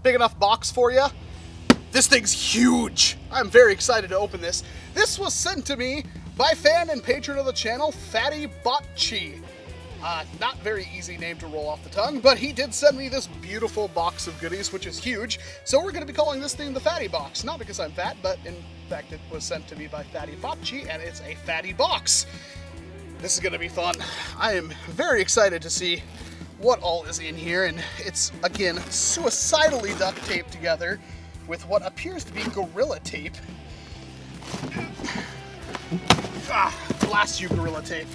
big enough box for you. This thing's huge. I'm very excited to open this. This was sent to me by fan and patron of the channel, Fatty Botchi. Not very easy name to roll off the tongue, but he did send me this beautiful box of goodies, which is huge. So we're going to be calling this thing the Fatty Box. Not because I'm fat, but in fact it was sent to me by Fatty Botchi, and it's a fatty box. This is going to be fun. I am very excited to see what all is in here, and it's, again, suicidally duct taped together with what appears to be Gorilla Tape. Blast you, Gorilla Tape.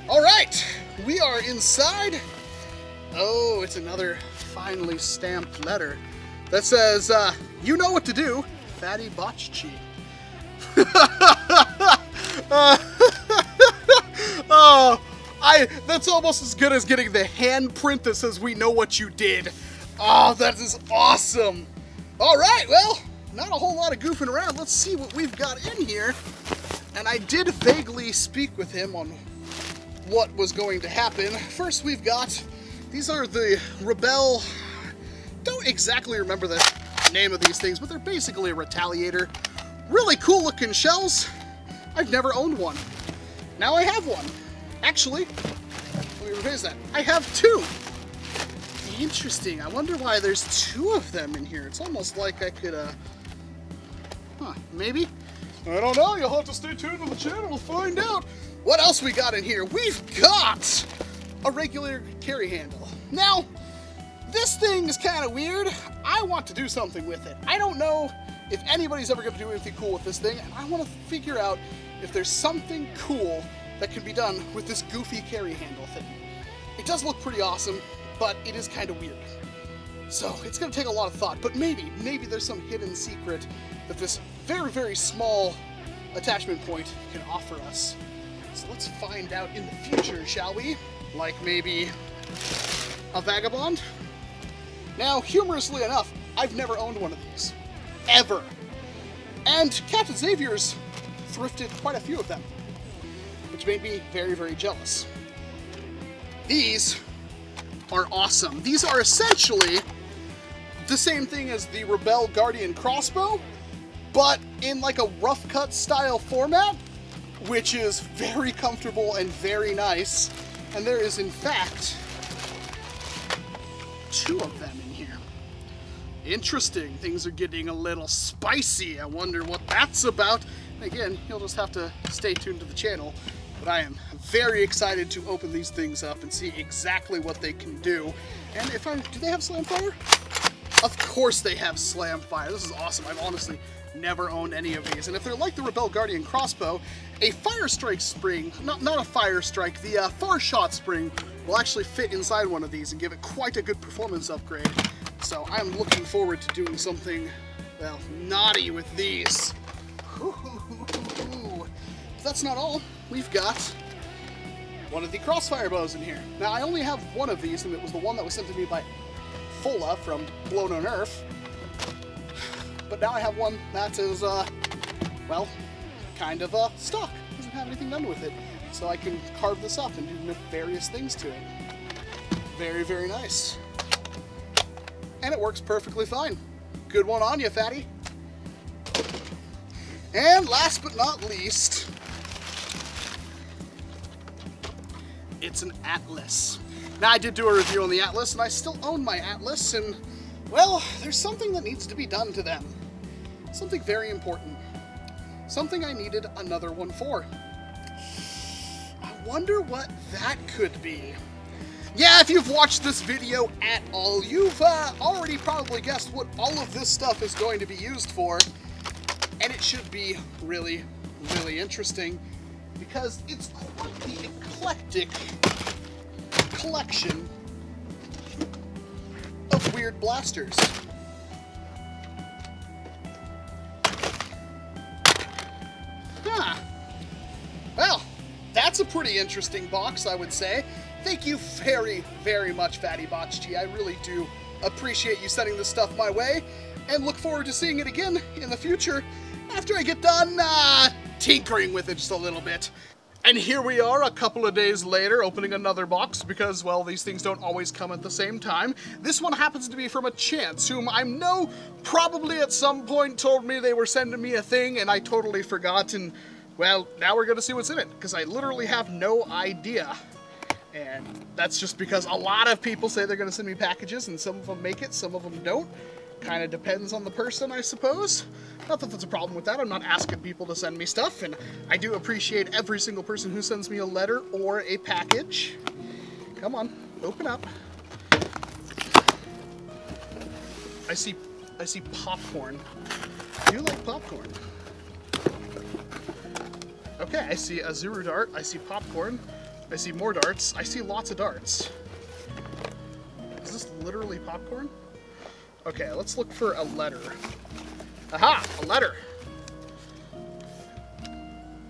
All right, we are inside. Oh, it's another finely stamped letter that says, you know what to do, Fatty Botchi. Oh, that's almost as good as getting the handprint that says, we know what you did. Oh, that is awesome. All right, well, not a whole lot of goofing around. Let's see what we've got in here. And I did vaguely speak with him on what was going to happen. First, we've got, these are the Rebel, don't exactly remember the name of these things, but they're basically a retaliator. Really cool looking shells. I've never owned one. Now I have one. Actually, let me revise that. I have two. Interesting. I wonder why there's two of them in here. It's almost like I could, maybe? I don't know. You'll have to stay tuned to the channel to find out. What else we got in here? We've got a regular carry handle. Now, this thing is kind of weird. I want to do something with it. I don't know if anybody's ever going to do anything cool with this thing, and I want to figure out if there's something cool that can be done with this goofy carry handle thing. It does look pretty awesome, but it is kind of weird. So it's going to take a lot of thought, but maybe there's some hidden secret that this very, very small attachment point can offer us. So let's find out in the future, shall we? Like maybe a vagabond? Now, humorously enough, I've never owned one of these. Ever. And Captain Xavier's thrifted quite a few of them, which made me very, very jealous. These are awesome. These are essentially the same thing as the Rebel Guardian crossbow, but in like a rough cut style format, which is very comfortable and very nice. And there is, in fact, two of them in here. Interesting. Things are getting a little spicy. I wonder what that's about. Again, you'll just have to stay tuned to the channel. But I am very excited to open these things up and see exactly what they can do. And do they have slam fire? Of course they have slam fire. This is awesome. I've honestly never owned any of these. And if they're like the Rebel Guardian crossbow, a fire strike spring, not a fire strike, the far shot spring will actually fit inside one of these and give it quite a good performance upgrade. So I'm looking forward to doing something, well, naughty with these. But that's not all. We've got one of the crossfire bows in here. Now, I only have one of these, and it was the one that was sent to me by Fola from Blown on Earth. But now I have one that is, well, kind of stock. Doesn't have anything done with it. So I can carve this up and do various things to it. Very, very nice. And it works perfectly fine. Good one on you, fatty. And last but not least, it's an Atlas. Now, I did do a review on the Atlas, and I still own my Atlas, and, well, there's something that needs to be done to them. Something very important. Something I needed another one for. I wonder what that could be. Yeah, if you've watched this video at all, you've already probably guessed what all of this stuff is going to be used for. And it should be really, really interesting, because it's quite the eclectic collection of weird blasters. Well, that's a pretty interesting box, I would say. Thank you very, very much, Fatty Botchi. I really do appreciate you sending this stuff my way, and look forward to seeing it again in the future after I get done tinkering with it just a little bit. And here we are a couple of days later opening another box because, well, these things don't always come at the same time. This one happens to be from a Chance, whom I know probably at some point told me they were sending me a thing and I totally forgot, and, well, now we're going to see what's in it, because I literally have no idea. And that's just because a lot of people say they're going to send me packages, and some of them make it, some of them don't. Kind of depends on the person, I suppose. Not that there's a problem with that. I'm not asking people to send me stuff, and I do appreciate every single person who sends me a letter or a package. Come on, open up. I see popcorn. Do you like popcorn? Okay, I see a Zuru dart. I see popcorn. I see more darts. I see lots of darts. Is this literally popcorn? Okay, let's look for a letter. Aha! A letter!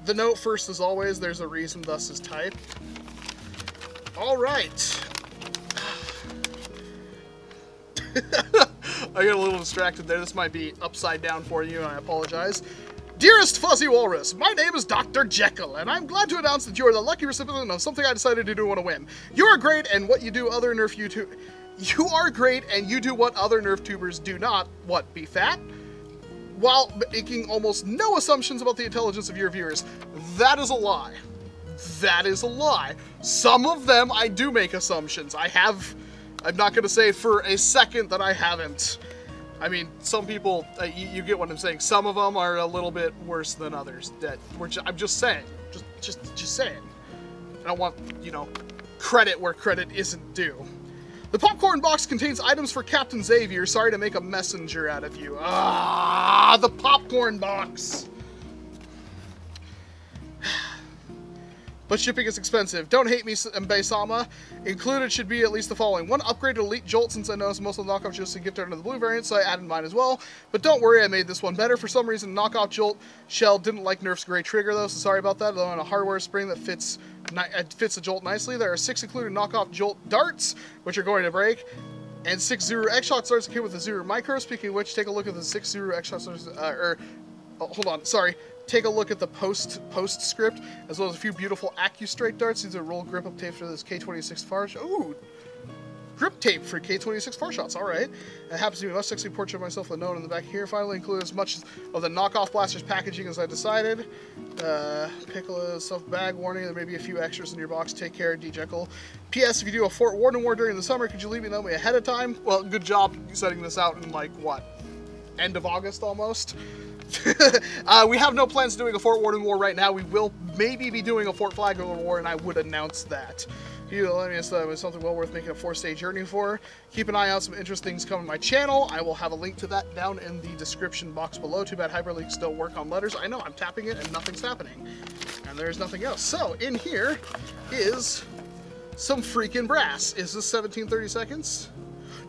The note first, as always, there's a reason thus is typed. Alright. I got a little distracted there. This might be upside down for you, and I apologize. Dearest Fuzzy Walrus, my name is Dr. Jekyll, and I'm glad to announce that you are the lucky recipient of something I decided to do on a whim. You are great, and what you do other Nerf YouTube... You are great, and you do what other Nerf tubers do not. What, be fat? While making almost no assumptions about the intelligence of your viewers. That is a lie. That is a lie. Some of them I do make assumptions. I'm not going to say for a second that I haven't. I mean, some people, you get what I'm saying. Some of them are a little bit worse than others. I'm just saying. Just saying. I don't want, you know, credit where credit isn't due. The popcorn box contains items for Captain Xavier. Sorry to make a messenger out of you. Ah, the popcorn box. But shipping is expensive. Don't hate me, Mbe-sama. Included should be at least the following. One upgraded Elite Jolt, since I noticed most of the knockoffs just gift under the blue variant, so I added mine as well. But don't worry, I made this one better. For some reason, knockoff Jolt shell didn't like Nerf's gray trigger, though, so sorry about that. Though on a hardware spring that fits the Jolt nicely. There are 6 included knockoff Jolt darts, which are going to break, and 6 Zuru X-Shot darts that came with the Zuru Micro. Speaking of which, take a look at the 6 Zuru X-Shot darts, hold on, sorry. Take a look at the postscript, as well as a few beautiful AccuStraight darts. These are roll grip up tape for this K26 far shot. Ooh, grip tape for K26 far shots. All right. It happens to be a much sexy portrait of myself with a note in the back here. Finally, include as much of the knockoff blasters packaging as I decided. Pickle self bag warning. There may be a few extras in your box. Take care, D. Jekyll. P.S. If you do a Fort Warden War during the summer, could you let me know ahead of time? Well, good job setting this out in like what, end of August almost. We have no plans of doing a Fort Warden War right now. We will maybe be doing a Fort Flagler War, and I would announce that. You let me know it's something well worth making a 4-stage journey for. Keep an eye out, some interesting things coming to my channel. I will have a link to that down in the description box below. Too bad hyperlinks don't work on letters. I know, I'm tapping it and nothing's happening. And there's nothing else. So, in here is some freaking brass. Is this 1730 seconds?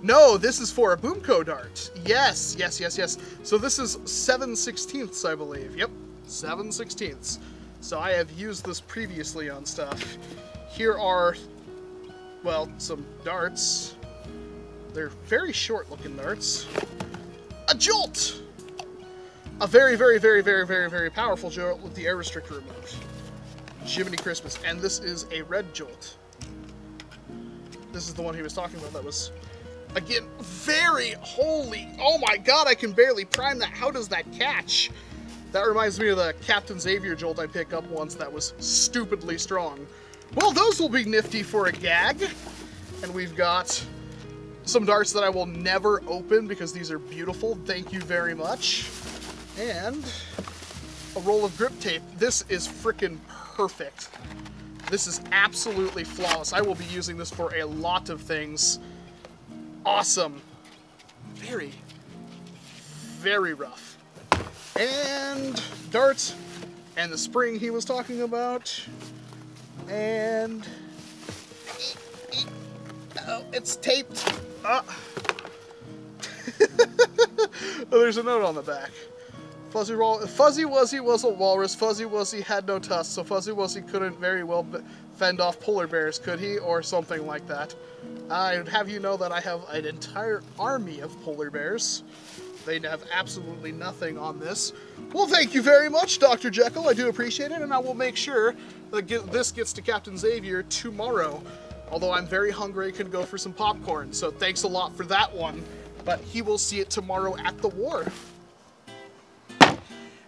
No, this is for a Boomco dart. Yes. So this is 7/16, I believe. Yep, 7/16. So I have used this previously on stuff. Here are, well, some darts. They're very short-looking darts. A Jolt! A very powerful Jolt with the air restrictor removed. Jiminy Christmas. And this is a red Jolt. This is the one he was talking about that was... Again, holy, oh my god, I can barely prime that. How does that catch? That reminds me of the Captain Xavier Jolt I picked up once that was stupidly strong. Well, those will be nifty for a gag. And we've got some darts that I will never open because these are beautiful. Thank you very much. And a roll of grip tape. This is frickin' perfect. This is absolutely flawless. I will be using this for a lot of things. Awesome. Very rough. And darts. And the spring he was talking about. And... oh, it's taped. There's a note on the back. Fuzzy Wuzzy was a walrus. Fuzzy Wuzzy had no tusks, so Fuzzy Wuzzy couldn't very well fend off polar bears, could he? Or something like that. I'd have you know that I have an entire army of polar bears. They have absolutely nothing on this. Well, thank you very much, Dr. Jekyll. I do appreciate it, and I will make sure that this gets to Captain Xavier tomorrow. Although I'm very hungry, I could go for some popcorn, so thanks a lot for that one. But he will see it tomorrow at the war.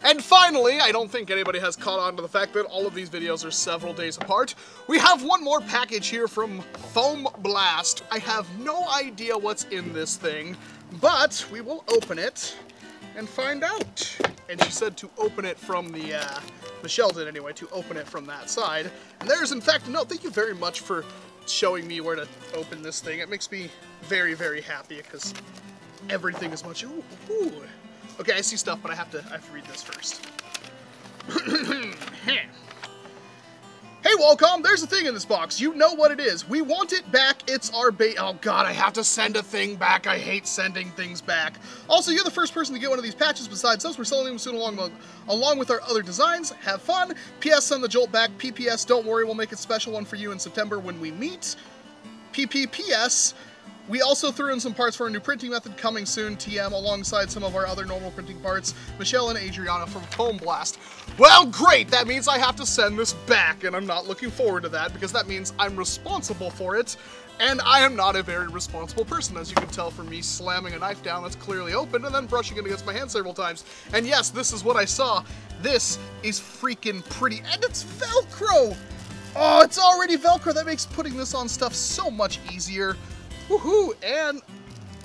And finally, I don't think anybody has caught on to the fact that all of these videos are several days apart. We have one more package here from Foam Blast. I have no idea what's in this thing, but we will open it and find out. And she said to open it from the, Michelle did anyway, to open it from that side. And there's in fact a note. Thank you very much for showing me where to open this thing. It makes me very, very happy because everything is much, ooh. Okay, I see stuff, but I have to read this first. Hey, Walcom, there's a thing in this box. You know what it is. We want it back. It's our bait. Oh, God, I have to send a thing back. I hate sending things back. Also, you're the first person to get one of these patches besides us. We're selling them soon along with our other designs. Have fun. P.S. Send the Jolt back. P.P.S. Don't worry, we'll make a special one for you in September when we meet. P.P.P.S. We also threw in some parts for a new printing method coming soon, TM, alongside some of our other normal printing parts, Michelle and Adriana from Foam Blast. Well, great! That means I have to send this back, and I'm not looking forward to that, because that means I'm responsible for it, and I am not a very responsible person, as you can tell from me slamming a knife down that's clearly open, and then brushing it against my hand several times. And yes, this is what I saw. This is freaking pretty, and it's Velcro! Oh, it's already Velcro! That makes putting this on stuff so much easier. Woohoo! And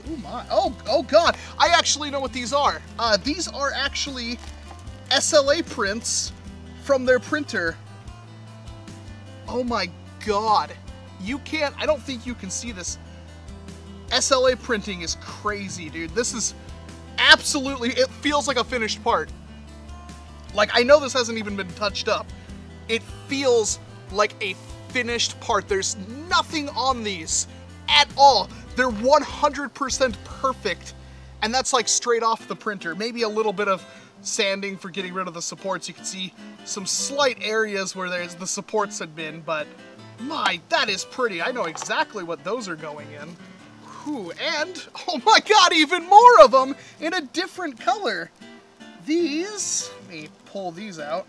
oh my! Oh God! I actually know what these are. These are actually SLA prints from their printer. Oh my God! You can't. I don't think you can see this. SLA printing is crazy, dude. This is absolutely. It feels like a finished part. Like, I know this hasn't even been touched up. It feels like a finished part. There's nothing on these at all. They're 100% perfect, and that's like straight off the printer. Maybe a little bit of sanding for getting rid of the supports. You can see some slight areas where the supports had been, but my, that is pretty. I know exactly what those are going in. Whew, and oh my God, even more of them in a different color. These, let me pull these out,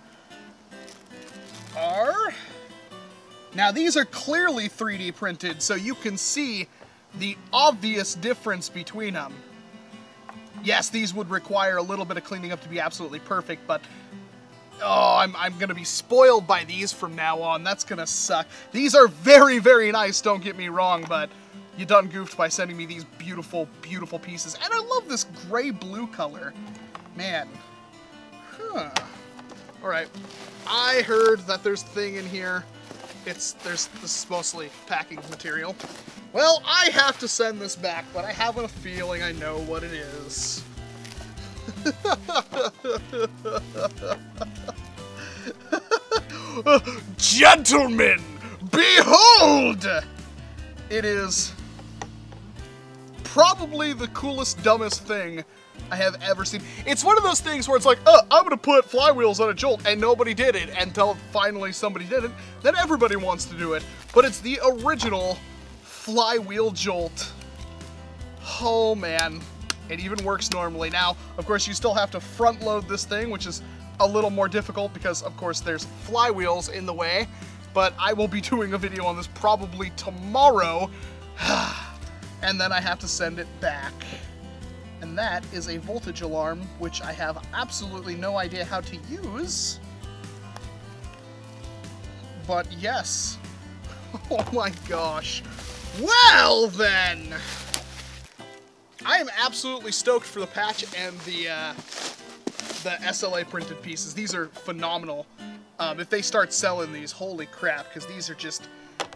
now these are clearly 3D printed, so you can see the obvious difference between them. Yes, these would require a little bit of cleaning up to be absolutely perfect, but oh, I'm gonna be spoiled by these from now on. That's gonna suck. These are very, very nice, don't get me wrong, but you done goofed by sending me these beautiful, beautiful pieces. And I love this gray-blue color. Man. Huh. Alright. I heard that there's a thing in here. This is mostly packing material. Well, I have to send this back, but I have a feeling I know what it is. Gentlemen, behold! It is probably the coolest, dumbest thing I have ever seen. It's one of those things where it's like, I'm gonna put flywheels on a Jolt, and nobody did it until finally somebody did it. Then everybody wants to do it. But it's the original Flywheel Jolt. Oh man, it even works normally. Now, of course, you still have to front load this thing, which is a little more difficult because, of course, there's flywheels in the way. But I will be doing a video on this probably tomorrow. And then I have to send it back. And that is a voltage alarm, which I have absolutely no idea how to use. But yes. Oh my gosh. Well then! I am absolutely stoked for the patch and the SLA printed pieces. These are phenomenal. If they start selling these, holy crap, because these are just,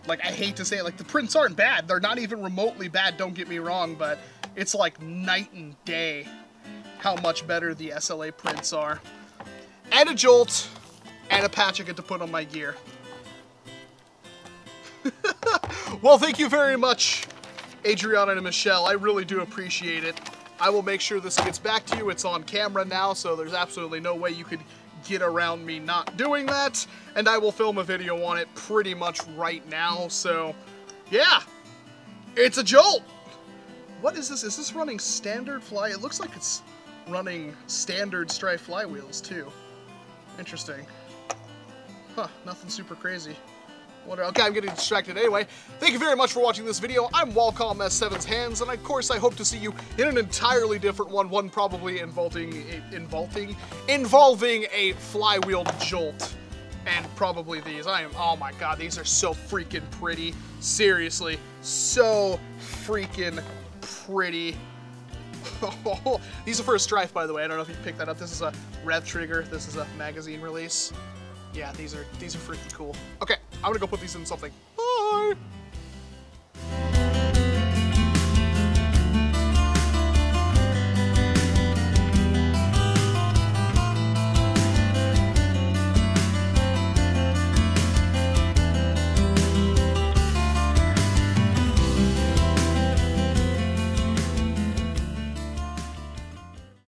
like, I hate to say it, like, the prints aren't bad. They're not even remotely bad, don't get me wrong, but it's like night and day how much better the SLA prints are. And a Jolt, and a patch I get to put on my gear. Well, thank you very much, Adriana and Michelle. I really do appreciate it. I will make sure this gets back to you. It's on camera now, so there's absolutely no way you could get around me not doing that. And I will film a video on it pretty much right now, so yeah. It's a Jolt! What is this? Is this running standard fly? It looks like it's running standard strife flywheels too. Interesting. Huh, nothing super crazy. Okay, I'm getting distracted anyway. Thank you very much for watching this video. I'm Walcom S7's hands, and of course I hope to see you in an entirely different one probably involving a Flywheel Jolt. And probably these. Oh my god, these are so freaking pretty. Seriously, so freaking pretty. These are for a strife, by the way. I don't know if you picked that up. This is a rev trigger. This is a magazine release. Yeah, these are freaking cool. Okay, I'm gonna go put these in something. Bye!